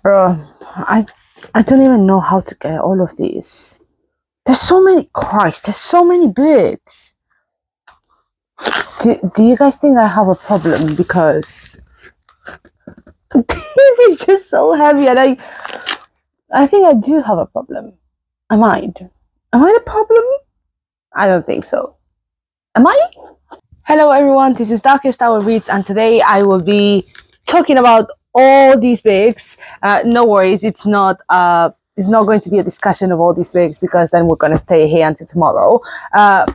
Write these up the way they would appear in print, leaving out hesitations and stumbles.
Bro, I don't even know how to get all of these. There's so many. Christ, there's so many books. Do you guys think I have a problem because this is just so heavy, and I think I do have a problem. Am I? Am I the problem? I don't think so. Am I? Hello everyone, this is Darkest Hour Reads, and today I will be talking about all these books. No worries, it's not going to be a discussion of all these books because then we're going to stay here until tomorrow.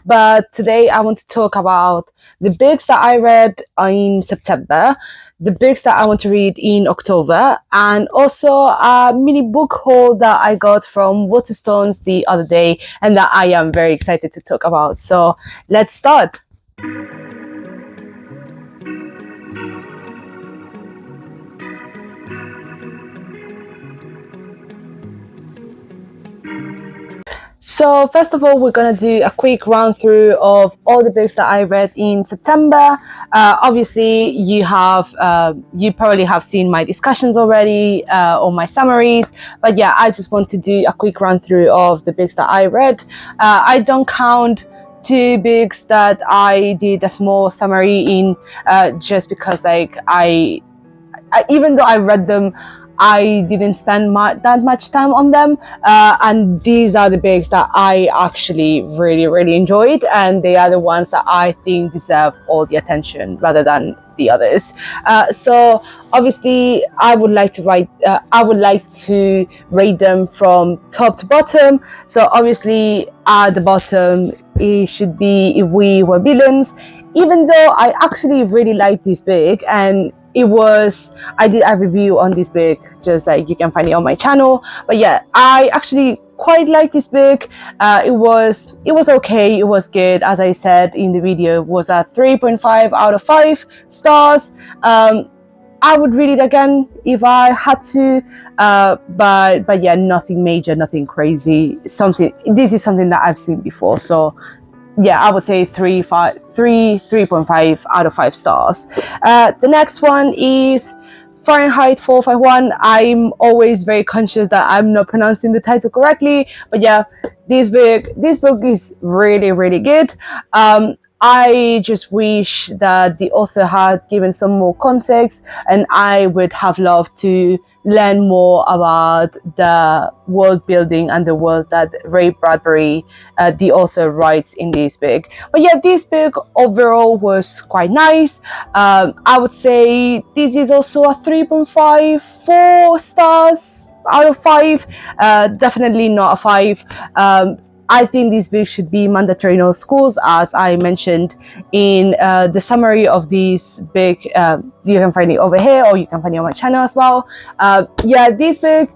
But today I want to talk about the books that I read in September, the books that I want to read in October, and also a mini book haul that I got from Waterstones the other day and that I am very excited to talk about. So let's start. So first of all, we're going to do a quick run through of all the books that I read in September. Obviously, you probably have seen my discussions already or my summaries, but yeah, I just want to do a quick run through of the books that I read. I don't count two books that I did a small summary in just because even though I read them, I didn't spend that much time on them, and these are the books that I actually really enjoyed, and they are the ones that I think deserve all the attention rather than the others. So obviously, I would like to rate them from top to bottom. So obviously, at the bottom, it should be If We Were Villains. Even though I actually really like this book, and I did a review on this book, just like you can find it on my channel. But yeah, I actually quite like this book. It was okay, it was good. As I said in the video, it was a 3.5 out of 5 stars. I would read it again if I had to, but yeah, nothing major, nothing crazy. This is something that I've seen before, so yeah, I would say 3.5 out of 5 stars. The next one is Fahrenheit 451. I'm always very conscious that I'm not pronouncing the title correctly, but yeah, this book is really good. I just wish that the author had given some more context, and I would have loved to learn more about the world building and the world that Ray Bradbury, the author, writes in this book. But yeah, this book overall was quite nice. I would say this is also a 3.5, 4 stars out of 5. Definitely not a 5. I think this book should be mandatory in all schools, as I mentioned in the summary of this book. You can find it over here, or you can find it on my channel as well. Yeah, this book,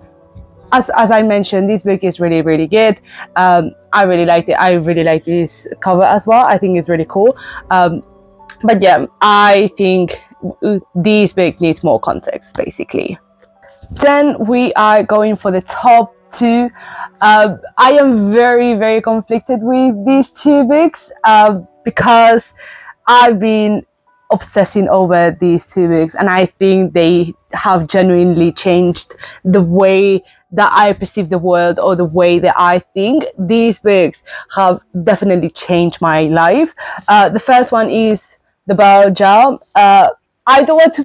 as I mentioned, this book is really good. I really liked it. I really like this cover as well. I think it's really cool. But yeah, I think this book needs more context, basically. Then we are going for the top 2. I am very conflicted with these 2 books because I've been obsessing over these 2 books, and I think they have genuinely changed the way that I perceive the world, or the way that I think. These books have definitely changed my life. The first one is The Bao Jiao. I don't want to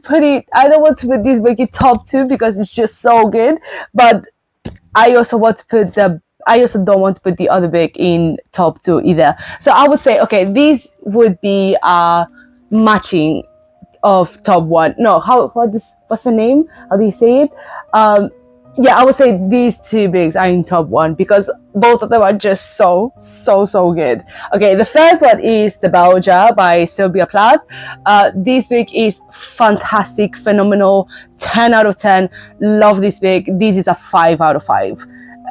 put this book in top 2 because it's just so good, but I also don't want to put the other book in top 2 either. So I would say, okay, these would be matching of top 1. No, what's the name? How do you say it? Yeah, I would say these 2 books are in top 1 because both of them are just so good. Okay, the first one is The Baoja by Sylvia Plath. This book is fantastic, phenomenal, 10 out of 10. Love this book. This is a 5 out of 5.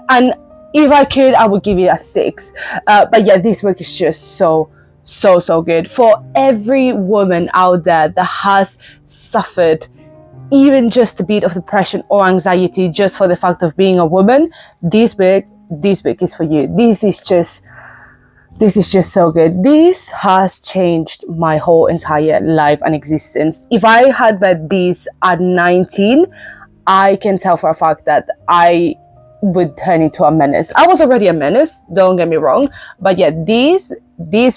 And if I could, I would give it a 6. But yeah, this book is just so good. For every woman out there that has suffered even just a bit of depression or anxiety just for the fact of being a woman, this book is for you. This is just so good. This has changed my whole entire life and existence. If I had read this at 19, I can tell for a fact that I would turn into a menace. I was already a menace, don't get me wrong, but yeah, this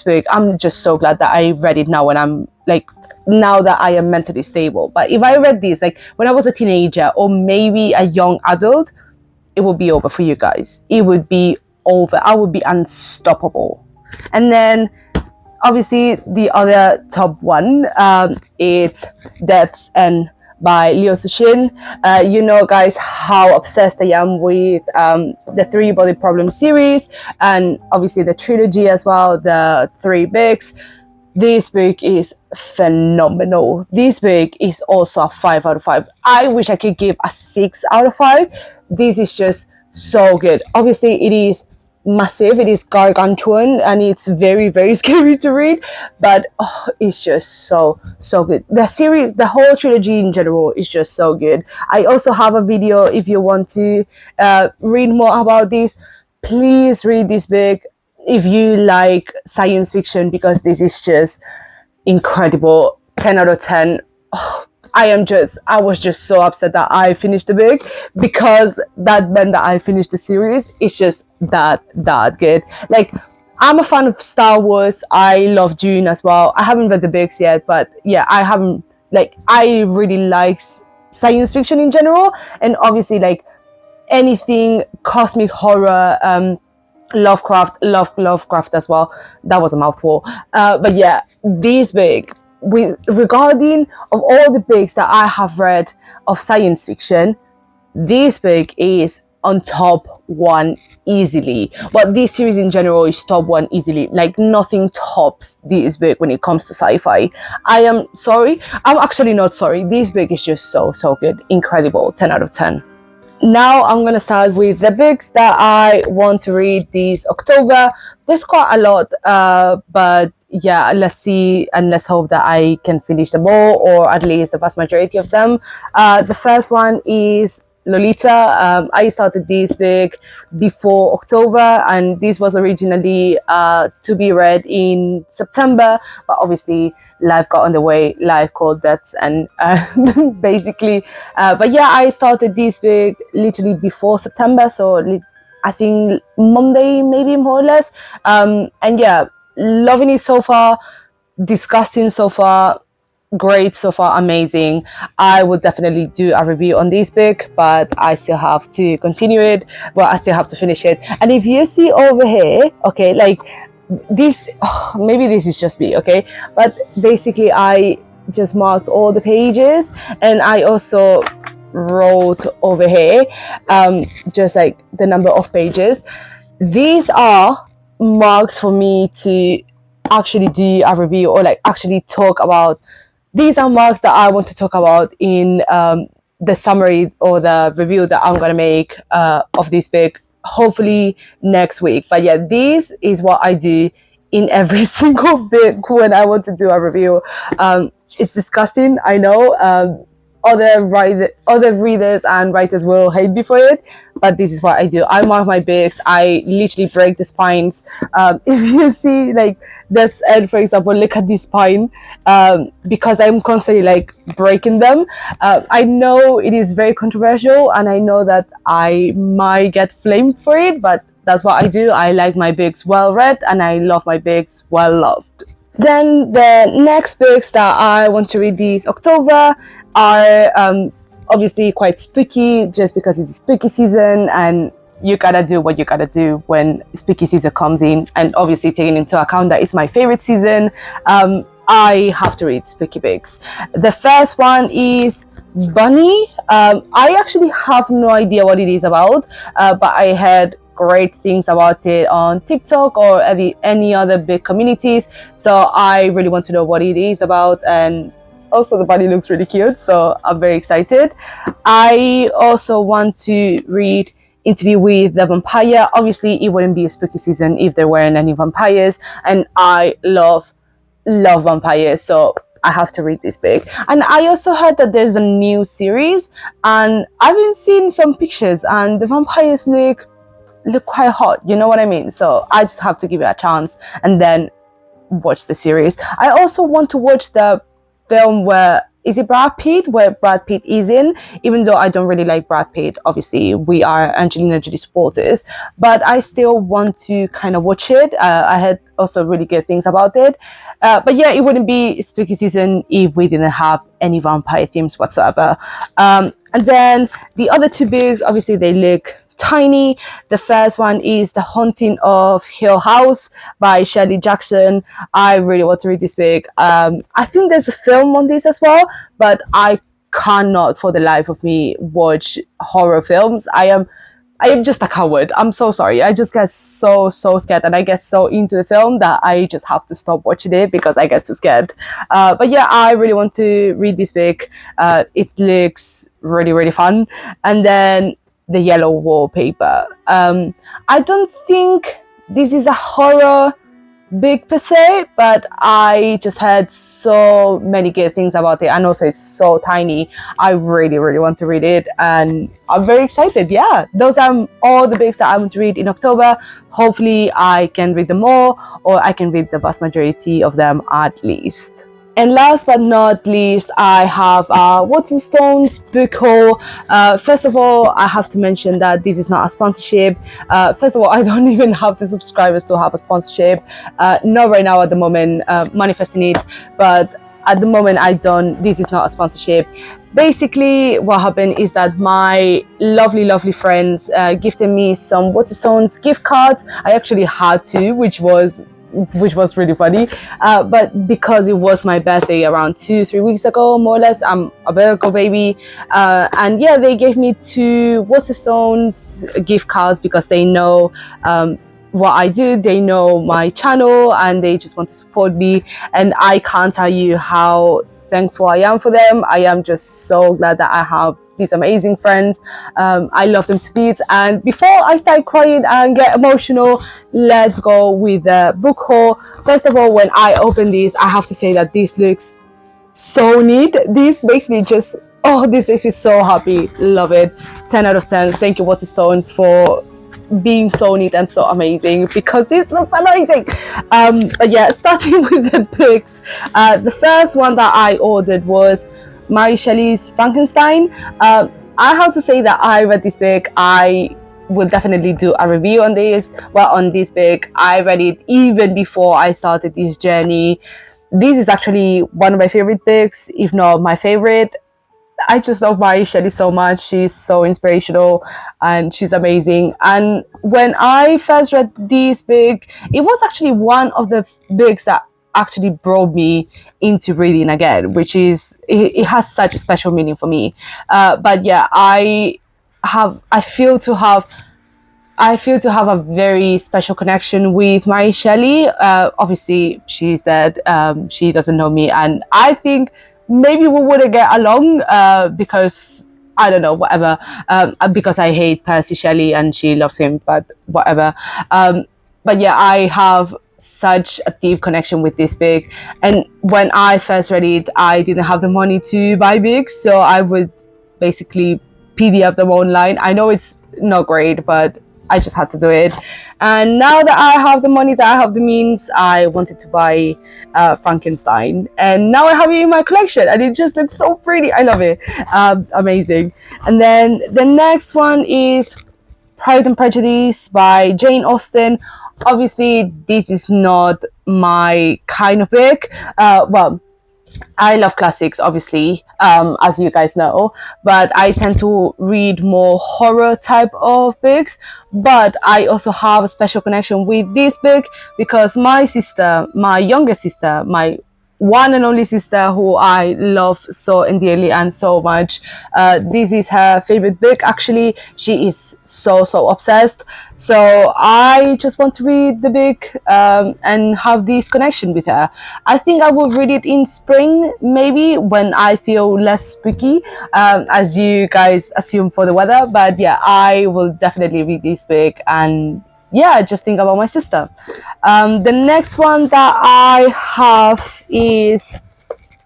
book, I'm just so glad that I read it now when I'm like, now that I am mentally stable. But if I read this like when I was a teenager or maybe a young adult, it would be over for you guys. It would be over. I would be unstoppable. And then obviously the other top one, it's Death's End by Liu Cixin. You know, guys, how obsessed I am with the Three Body Problem series, and obviously the trilogy as well, the three books. This book is phenomenal. This book is also a 5 out of 5. I wish I could give a 6 out of 5. This is just so good. Obviously, it is massive, it is gargantuan, and it's very, very scary to read, but it's just so good. The series, the whole trilogy in general, is just so good. I also have a video if you want to read more about this. Please read this book if you like science fiction, because this is just incredible. 10 out of 10. I was just so upset that I finished the book, because that meant that I finished the series. It's just that good. Like, I'm a fan of Star Wars. I love Dune as well. I haven't read the books yet, but yeah, I really like science fiction in general, and obviously like anything cosmic horror, Lovecraft as well. That was a mouthful. But yeah, this book, with regarding of all the books that I have read of science fiction, this book is on top one easily. But this series in general is top one easily. Like, nothing tops this book when it comes to sci-fi. I am sorry. I'm actually not sorry. This book is just so good. Incredible. 10 out of 10. Now I'm gonna start with the books that I want to read this October. There's quite a lot, but yeah, let's see and let's hope that I can finish them all, or at least the vast majority of them. The first one is Lolita. I started this book before October, and this was originally to be read in September, but obviously life got on the way. Life called Deaths, and basically, but yeah, I started this book literally before September, so I think Monday, maybe, more or less. And yeah, loving it so far, disgusting so far, great so far, amazing. I would definitely do a review on this book, but I still have to continue it. Well, I still have to finish it. And if you see over here, okay, like this, maybe this is just me, okay, but basically I just marked all the pages, and I also wrote over here just like the number of pages. These are marks for me to actually do a review, or like actually talk about. These are marks that I want to talk about in the summary or the review that I'm gonna make of this book, hopefully next week. But yeah, this is what I do in every single book when I want to do a review. It's disgusting, I know. Other readers and writers will hate me for it, but this is what I do. I mark my books. I literally break the spines. If you see like Death's End, for example, look at this spine, because I'm constantly like breaking them. I know it is very controversial, and I know that I might get flamed for it, but that's what I do. I like my books well read, and I love my books well loved. Then the next books that I want to read this October are obviously quite spooky, just because it's spooky season, and you gotta do what you gotta do when spooky season comes in. And obviously, taking into account that it's my favorite season, I have to read spooky books. The first one is Bunny. I actually have no idea what it is about, but I heard great things about it on TikTok or any other big communities, so I really want to know what it is about. And also the bunny looks really cute, so I'm very excited. I also want to read Interview with the Vampire. Obviously, it wouldn't be a spooky season if there weren't any vampires, and I love vampires, so I have to read this book. And I also heard that there's a new series, and I've been seeing some pictures, and the vampires look quite hot, you know what I mean? So I just have to give it a chance and then watch the series. I also want to watch the film where is it Brad Pitt, where Brad Pitt is in, even though I don't really like Brad Pitt. Obviously, we are Angelina Jolie supporters, but I still want to kind of watch it. I had also really good things about it. But yeah, it wouldn't be spooky season if we didn't have any vampire themes whatsoever. And then the other two books, obviously, they look tiny. The first one is The Haunting of Hill House by Shirley Jackson. I really want to read this book. I think there's a film on this as well, but I cannot for the life of me watch horror films. I am just a coward. I'm so sorry. I just get so scared, and I get so into the film that I just have to stop watching it because I get too scared. But yeah, I really want to read this book. It looks really fun. And then The Yellow Wallpaper. I don't think this is a horror big per se, but I just heard so many good things about it, and also it's so tiny. I really want to read it, and I'm very excited. Yeah, those are all the books that I want to read in October. Hopefully I can read them all, or I can read the vast majority of them at least. And last but not least, I have Waterstone's book haul. First of all, I have to mention that this is not a sponsorship. First of all, I don't even have the subscribers to have a sponsorship. Not right now at the moment, manifesting it, but at the moment I don't. This is not a sponsorship. Basically, what happened is that my lovely friends gifted me some Waterstones gift cards. I actually had to, which was really funny, but because it was my birthday around 2-3 weeks ago, more or less. I'm a Virgo baby, and yeah, they gave me 2 Waterstones gift cards because they know what I do, they know my channel, and they just want to support me. And I can't tell you how thankful I am for them. I am just so glad that I have these amazing friends. I love them to bits. And before I start crying and get emotional, let's go with the book haul. First of all, when I open this, I have to say that this looks so neat. This makes me just, this makes me so happy. Love it. 10 out of 10. Thank you, Waterstones, for being so neat and so amazing, because this looks amazing. But yeah, starting with the books, the first one that I ordered was Mary Shelley's Frankenstein. I have to say that I read this book. I will definitely do a review on this. Well, on this book, I read it even before I started this journey. This is actually one of my favorite books, if not my favorite. I just love Mary Shelley so much. She's so inspirational and she's amazing. And when I first read this book, it was actually one of the books that actually brought me into reading again, which is, it has such a special meaning for me. But yeah, I feel to have a very special connection with Mary Shelley. Obviously, she's dead. She doesn't know me, and I think maybe we wouldn't get along because I don't know, whatever. Because I hate Percy Shelley and she loves him, but whatever. But yeah, I have such a deep connection with this book. And when I first read it, I didn't have the money to buy books, so I would basically PDF them online. I know it's not great, but I just had to do it. And now that I have the money, that I have the means, I wanted to buy Frankenstein, and now I have it in my collection, and it just looks so pretty. I love it. Amazing. And then the next one is Pride and Prejudice by Jane Austen. Obviously, this is not my kind of book. Well, I love classics, obviously, as you guys know, but I tend to read more horror type of books. But I also have a special connection with this book because my sister, my younger sister, my one and only sister, who I love so endearly and so much, this is her favorite book. Actually, she is so obsessed. So I just want to read the book and have this connection with her. I think I will read it in spring, maybe, when I feel less spooky, as you guys assume for the weather. But yeah, I will definitely read this book and yeah, just think about my sister. The next one that I have is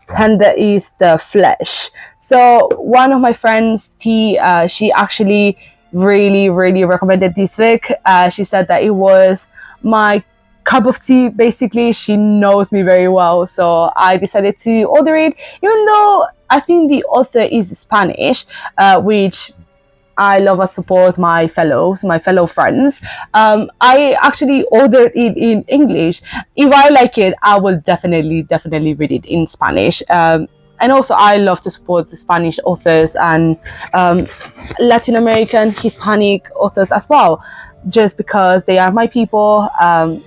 Tender is the Flesh. So one of my friends, T, she actually really recommended this book. She said that it was my cup of tea. Basically, she knows me very well, so I decided to order it, even though I think the author is Spanish, which I love and support my fellow friends. I actually ordered it in English. If I like it, I will definitely read it in Spanish. And also, I love to support the Spanish authors and um, Latin American, Hispanic authors as well, just because they are my people.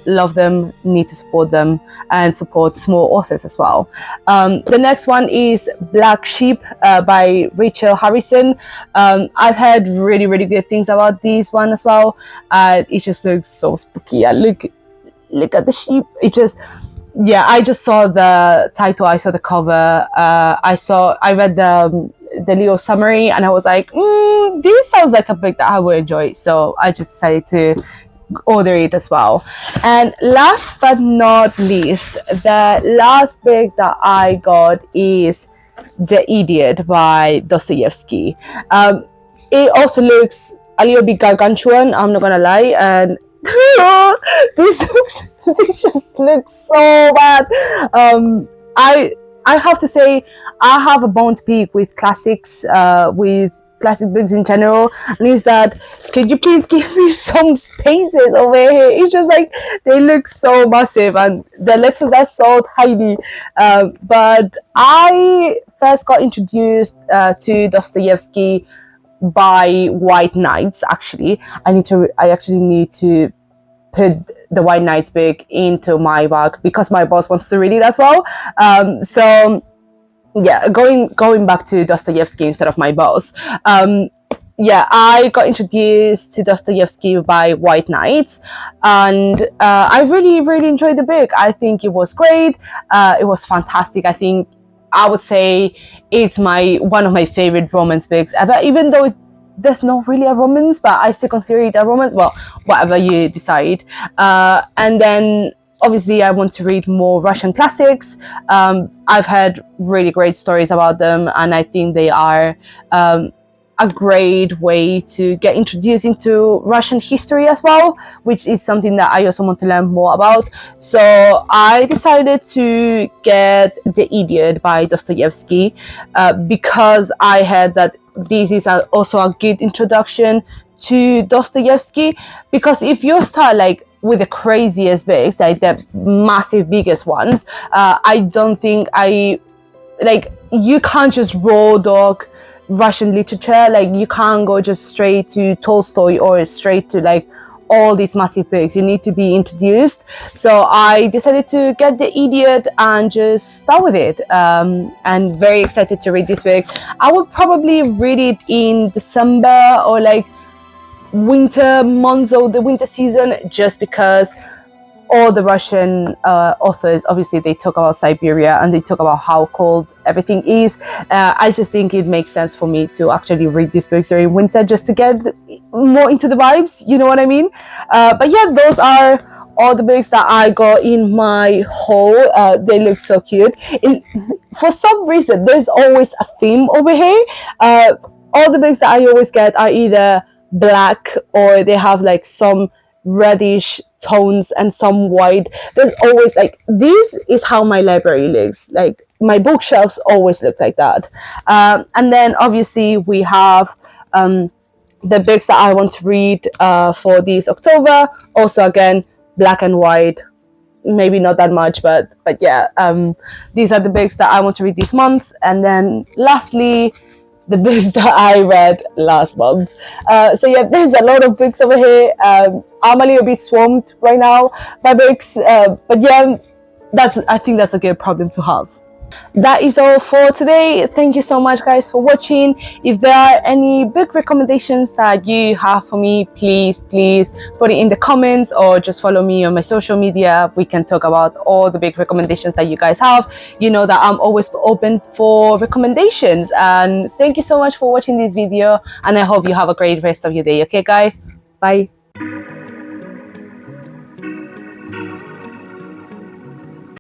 Love them, need to support them, and support small authors as well. The next one is Black Sheep by Rachel Harrison. I've heard really good things about this one as well. It just looks so spooky. And look at the sheep. It just, yeah, I just saw the title, I saw the cover, I read the little summary, and I was like, this sounds like a book that I will enjoy. So I just decided to order it as well. And last but not least, the last book that I got is The Idiot by Dostoevsky. It also looks a little bit gargantuan, I'm not gonna lie, and this just looks so bad. I have to say, I have a bone to pick with classics, with classic books in general, and is that, could you please give me some spaces over here? It's just like they look so massive and the letters are so tiny. But I first got introduced to Dostoevsky by White Knights. Actually, I actually need to put the White Knights book into my bag because my boss wants to read it as well. So yeah, going back to Dostoevsky instead of my boss. Yeah, I got introduced to Dostoevsky by White Knights, and I really enjoyed the book. I think it was great. It was fantastic. I think I would say it's one of my favorite romance books ever, even though there's not really a romance, but I still consider it a romance. Well, whatever you decide. And then obviously I want to read more Russian classics. I've heard really great stories about them, and I think they are a great way to get introduced into Russian history as well, which is something that I also want to learn more about. So I decided to get The Idiot by Dostoevsky because I heard that this is also a good introduction to Dostoevsky, because if you start like with the craziest books, like the massive biggest ones, I don't think you can't just raw dog Russian literature. Like you can't go just straight to Tolstoy or straight to like all these massive books. You need to be introduced. So I decided to get The Idiot and just start with it. And very excited to read this book. I would probably read it in December or like winter months or the winter season, just because all the Russian authors, obviously they talk about Siberia and they talk about how cold everything is. I just think it makes sense for me to actually read these books during winter, just to get more into the vibes, you know what I mean? But yeah, those are all the books that I got in my haul. They look so cute. For some reason, there's always a theme over here. All the books that I always get are either black or they have like some reddish tones and some white. There's always like, this is how my library looks like. My bookshelves always look like that. And then obviously we have the books that I want to read for this October. Also again, black and white, maybe not that much, but yeah, these are the books that I want to read this month. And then lastly, the books that I read last month. So yeah, there's a lot of books over here. I'm a little bit swamped right now by books, but yeah, I think that's a good problem to have. That is all for today. Thank you so much guys for watching. If there are any book recommendations that you have for me, please put it in the comments or just follow me on my social media. We can talk about all the big recommendations that you guys have. You know that I'm always open for recommendations. And thank you so much for watching this video, and I hope you have a great rest of your day. Okay guys, bye.